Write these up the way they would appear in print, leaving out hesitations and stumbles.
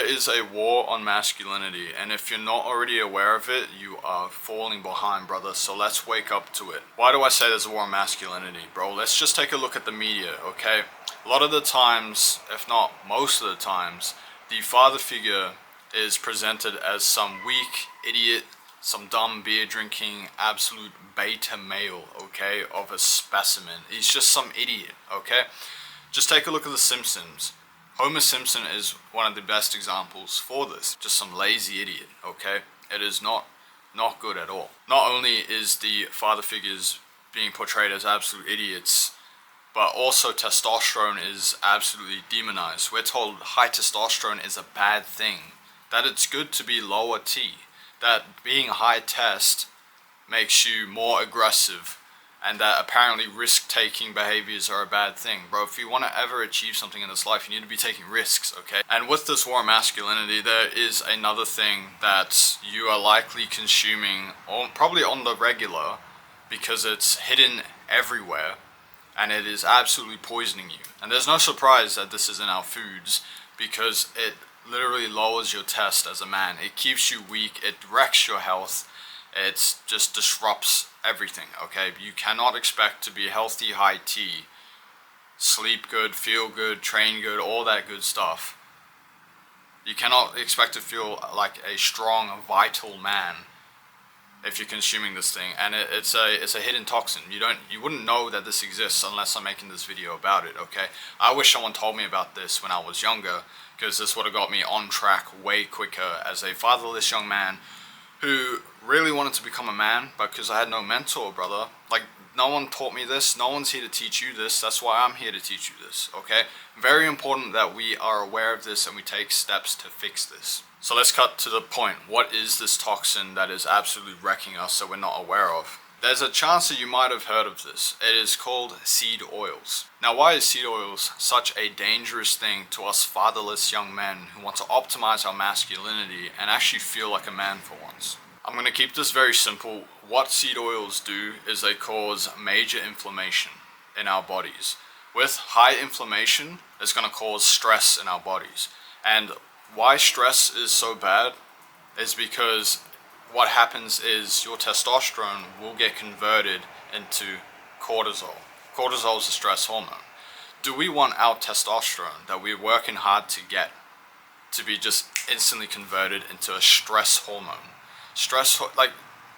is a war on masculinity, and if you're not already aware of it, you are falling behind, brother, so let's wake up to it. Why do I say there's a war on masculinity, bro? Let's just take a look at the media, okay? A lot of the times, if not most of the times, the father figure is presented as some weak idiot, some dumb beer drinking, absolute beta male, okay, of a specimen. He's just some idiot, okay? Just take a look at The Simpsons. Homer Simpson is one of the best examples for this. Just some lazy idiot, okay? It is not good at all. Not only is the father figures being portrayed as absolute idiots, but also testosterone is absolutely demonized. We're told high testosterone is a bad thing, that it's good to be lower T, that being high test makes you more aggressive, and that apparently risk-taking behaviors are a bad thing. Bro, if you want to ever achieve something in this life, you need to be taking risks, okay? And with this war on masculinity, there is another thing that you are likely consuming, probably on the regular, because it's hidden everywhere, and it is absolutely poisoning you. And there's no surprise that this is in our foods, because it literally lowers your test as a man. It keeps you weak, it wrecks your health, it just disrupts everything, okay? You cannot expect to be healthy, high T, sleep good, feel good, train good, all that good stuff. You cannot expect to feel like a strong, vital man if you're consuming this thing, and it's a hidden toxin. You wouldn't know that this exists unless I'm making this video about it, okay? I wish someone told me about this when I was younger, because this would have got me on track way quicker as a fatherless young man who really wanted to become a man, but because I had no mentor, brother. Like, no one taught me this, no one's here to teach you this, that's why I'm here to teach you this, okay? Very important that we are aware of this and we take steps to fix this. So let's cut to the point. What is this toxin that is absolutely wrecking us that we're not aware of? There's a chance that you might have heard of this. It is called seed oils. Now, why is seed oils such a dangerous thing to us fatherless young men who want to optimize our masculinity and actually feel like a man for once? I'm going to keep this very simple. What seed oils do is they cause major inflammation in our bodies. With high inflammation, it's going to cause stress in our bodies. And why stress is so bad is because what happens is your testosterone will get converted into cortisol. Cortisol is a stress hormone. Do we want our testosterone that we're working hard to get to be just instantly converted into a stress hormone? Like,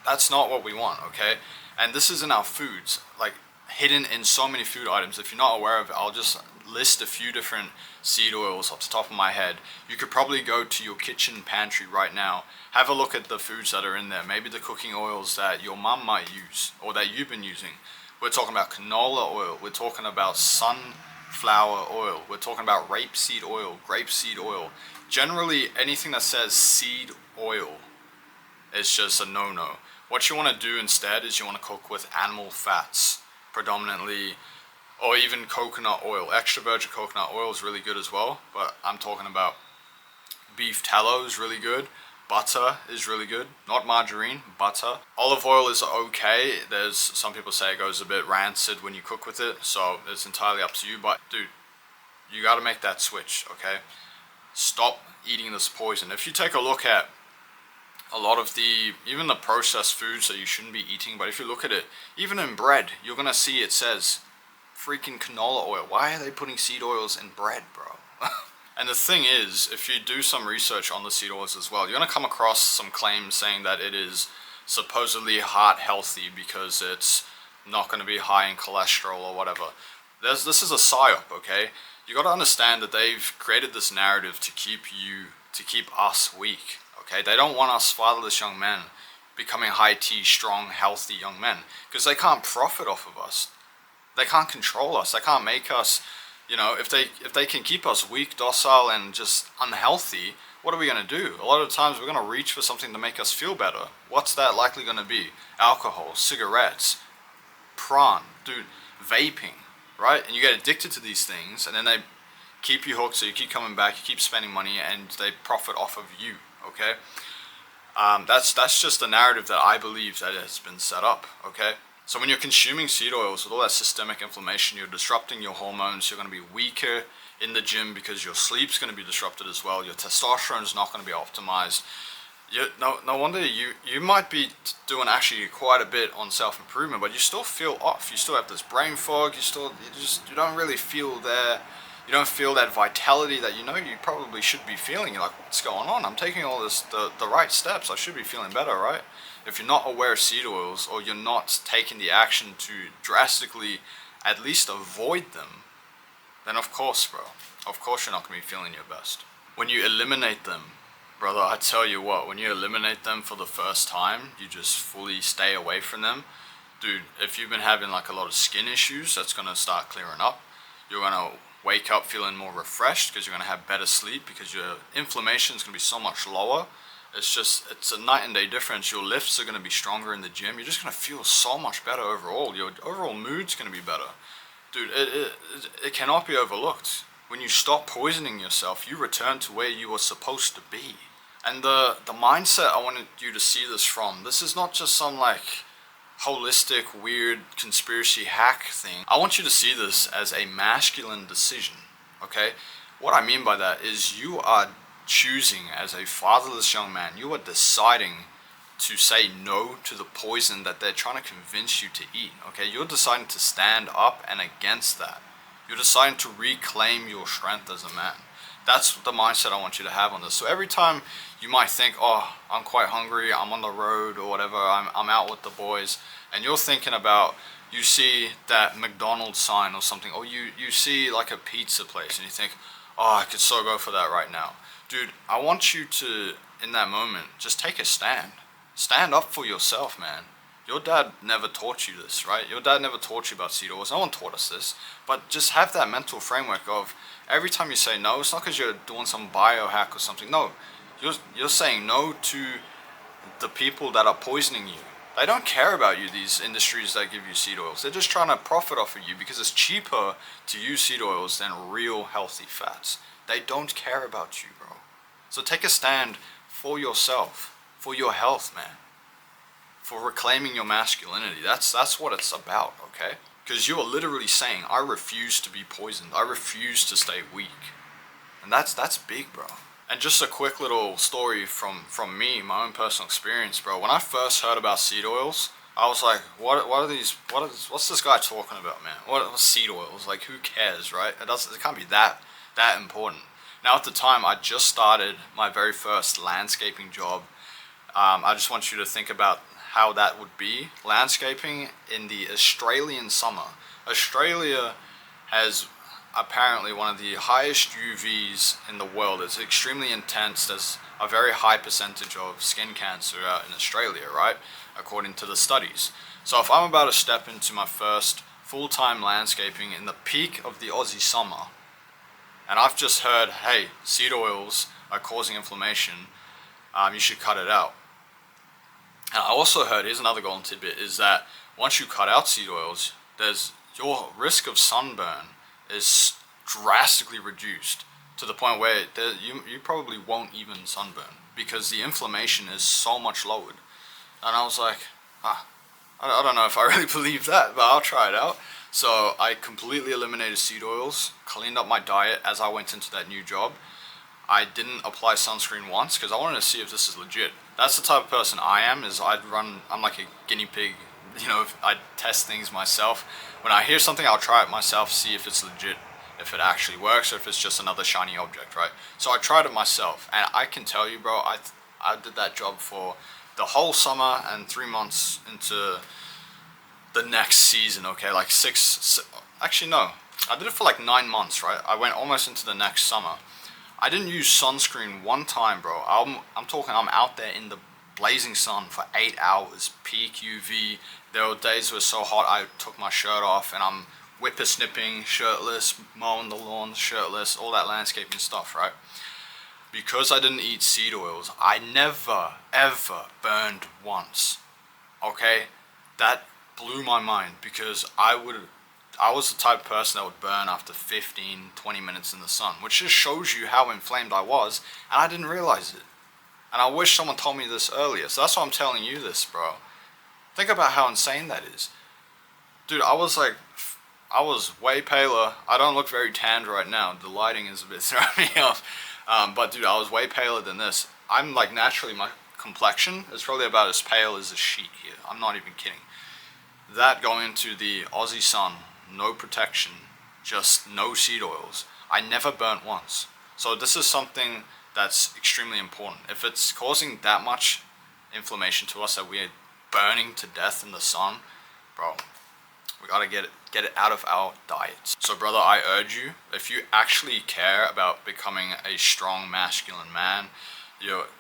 that's not what we want, okay? And this is in our foods, like hidden in so many food items. If you're not aware of it, I'll just list a few different seed oils off the top of my head. You could probably go to your kitchen pantry right now, have a look at the foods that are in there, maybe the cooking oils that your mum might use or that you've been using. We're talking about canola oil, we're talking about sunflower oil, we're talking about rapeseed oil, grapeseed oil. Generally, anything that says seed oil is just a no-no. What you want to do instead is you want to cook with animal fats, predominantly, or even coconut oil. Extra virgin coconut oil is really good as well, but I'm talking about beef tallow is really good. Butter is really good, not margarine, butter. Olive oil is okay. There's some people say it goes a bit rancid when you cook with it, so it's entirely up to you. But dude, you got to make that switch, okay? Stop eating this poison. If you take a look at a lot of even the processed foods that you shouldn't be eating, but if you look at it, even in bread, you're gonna see it says freaking canola oil. Why are they putting seed oils in bread, bro? And the thing is, if you do some research on the seed oils as well, you're gonna come across some claims saying that it is supposedly heart healthy because it's not gonna be high in cholesterol or whatever. This is a psyop, okay? You gotta understand that they've created this narrative to keep us weak. Okay, they don't want us fatherless young men becoming high T, strong, healthy young men, because they can't profit off of us. They can't control us. They can't make us, if they can keep us weak, docile, and just unhealthy, what are we going to do? A lot of times we're going to reach for something to make us feel better. What's that likely going to be? Alcohol, cigarettes, prawn, dude, vaping, right? And you get addicted to these things, and then they keep you hooked, so you keep coming back, you keep spending money, and they profit off of you. Okay, that's just the narrative that I believe that has been set up. Okay, so when you're consuming seed oils with all that systemic inflammation, you're disrupting your hormones. You're going to be weaker. in the gym because your sleep's going to be disrupted as well. Your testosterone is not going to be optimized. No wonder you might be doing actually quite a bit on self-improvement, but you still feel off. You still have this brain fog. You don't really feel there. You don't feel that vitality that you probably should be feeling. You're like, what's going on? I'm taking all the right steps. I should be feeling better, right? If you're not aware of seed oils, or you're not taking the action to drastically at least avoid them, then of course, bro, of course you're not going to be feeling your best. When you eliminate them, brother, I tell you what, when you eliminate them for the first time, you just fully stay away from them. Dude, if you've been having like a lot of skin issues, that's going to start clearing up. You're going to wake up feeling more refreshed because you're going to have better sleep because your inflammation is going to be so much lower. It's a night and day difference. Your lifts are going to be stronger in the gym. You're just going to feel so much better overall. Your overall mood's going to be better. Dude, it cannot be overlooked. When you stop poisoning yourself, you return to where you were supposed to be. And the mindset I wanted you to see this from, this is not just some like holistic, weird conspiracy hack thing. I want you to see this as a masculine decision, okay? What I mean by that is you are choosing as a fatherless young man, you are deciding to say no to the poison that they're trying to convince you to eat, okay? You're deciding to stand up and against that. You're deciding to reclaim your strength as a man. That's the mindset I want you to have on this. So every time you might think, oh, I'm quite hungry, I'm on the road or whatever, I'm out with the boys, and you're thinking about, you see that McDonald's sign or something, or you see like a pizza place and you think, oh, I could so go for that right now. Dude, I want you to, in that moment, just take a stand. Stand up for yourself, man. Your dad never taught you this, right? Your dad never taught you about seed oils. No one taught us this. But just have that mental framework of every time you say no, it's not because you're doing some biohack or something. No, you're saying no to the people that are poisoning you. They don't care about you, these industries that give you seed oils. They're just trying to profit off of you because it's cheaper to use seed oils than real healthy fats. They don't care about you, bro. So take a stand for yourself, for your health, man. For reclaiming your masculinity. That's what it's about, okay? Because you are literally saying, I refuse to be poisoned. I refuse to stay weak. And that's big, bro. And just a quick little story from me, my own personal experience, bro. When I first heard about seed oils, I was like, what's this guy talking about, man? What seed oils? Like, who cares, right? It can't be that important. Now, at the time, I just started my very first landscaping job. I just want you to think about how that would be. Landscaping in the Australian summer. Australia has apparently one of the highest UVs in the world. It's extremely intense. There's a very high percentage of skin cancer out in Australia, right? According to the studies. So if I'm about to step into my first full-time landscaping in the peak of the Aussie summer, and I've just heard, hey, seed oils are causing inflammation, you should cut it out. And I also heard, here's another golden tidbit, is that once you cut out seed oils, your risk of sunburn is drastically reduced to the point where you probably won't even sunburn because the inflammation is so much lowered. And I was like, I don't know if I really believe that, but I'll try it out. So I completely eliminated seed oils, cleaned up my diet as I went into that new job. I didn't apply sunscreen once because I wanted to see if this is legit. That's the type of person I am, I'm like a guinea pig, I test things myself. When I hear something, I'll try it myself, see if it's legit, if it actually works, or if it's just another shiny object, right? So I tried it myself, and I can tell you, bro, I did that job for the whole summer and 3 months into the next season, okay? Like actually no, I did it for like 9 months, right? I went almost into the next summer. I didn't use sunscreen one time, bro. I'm talking, I'm out there in the blazing sun for 8 hours, peak UV. There were days it was so hot I took my shirt off and I'm whippersnipping, shirtless, mowing the lawn, shirtless, all that landscaping stuff, right? Because I didn't eat seed oils, I never, ever burned once, okay? That blew my mind because I was the type of person that would burn after 15, 20 minutes in the sun, which just shows you how inflamed I was, and I didn't realize it. And I wish someone told me this earlier, so that's why I'm telling you this, bro. Think about how insane that is. Dude, I was like I was way paler. I don't look very tanned right now. The lighting is a bit throwing me off. But dude, I was way paler than this. I'm like naturally, my complexion is probably about as pale as a sheet here. I'm not even kidding. That going into the Aussie sun, no protection, just no seed oils. I never burnt once. So this is something that's extremely important. If it's causing that much inflammation to us that we're burning to death in the sun, bro, we gotta get it out of our diets. So brother, I urge you, if you actually care about becoming a strong masculine man,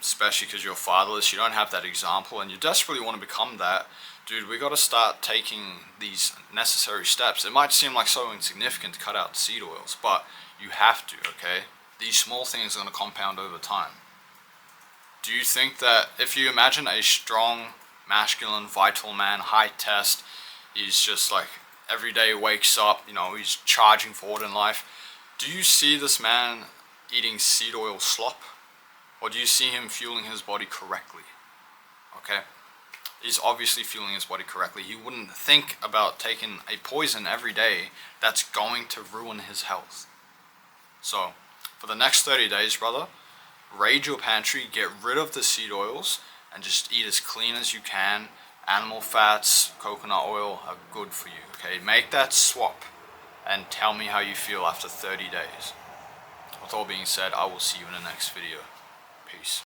especially because you're fatherless, you don't have that example, and you desperately want to become that, dude, we got to start taking these necessary steps. It might seem like so insignificant to cut out seed oils, but you have to, okay? These small things are going to compound over time. Do you think that if you imagine a strong, masculine, vital man, high test, he's just like every day wakes up, he's charging forward in life, do you see this man eating seed oil slop? Or do you see him fueling his body correctly? Okay? He's obviously fueling his body correctly. He wouldn't think about taking a poison every day that's going to ruin his health. So, for the next 30 days, brother, raid your pantry, get rid of the seed oils, and just eat as clean as you can. Animal fats, coconut oil are good for you, okay? Make that swap and tell me how you feel after 30 days. With all being said, I will see you in the next video. Peace.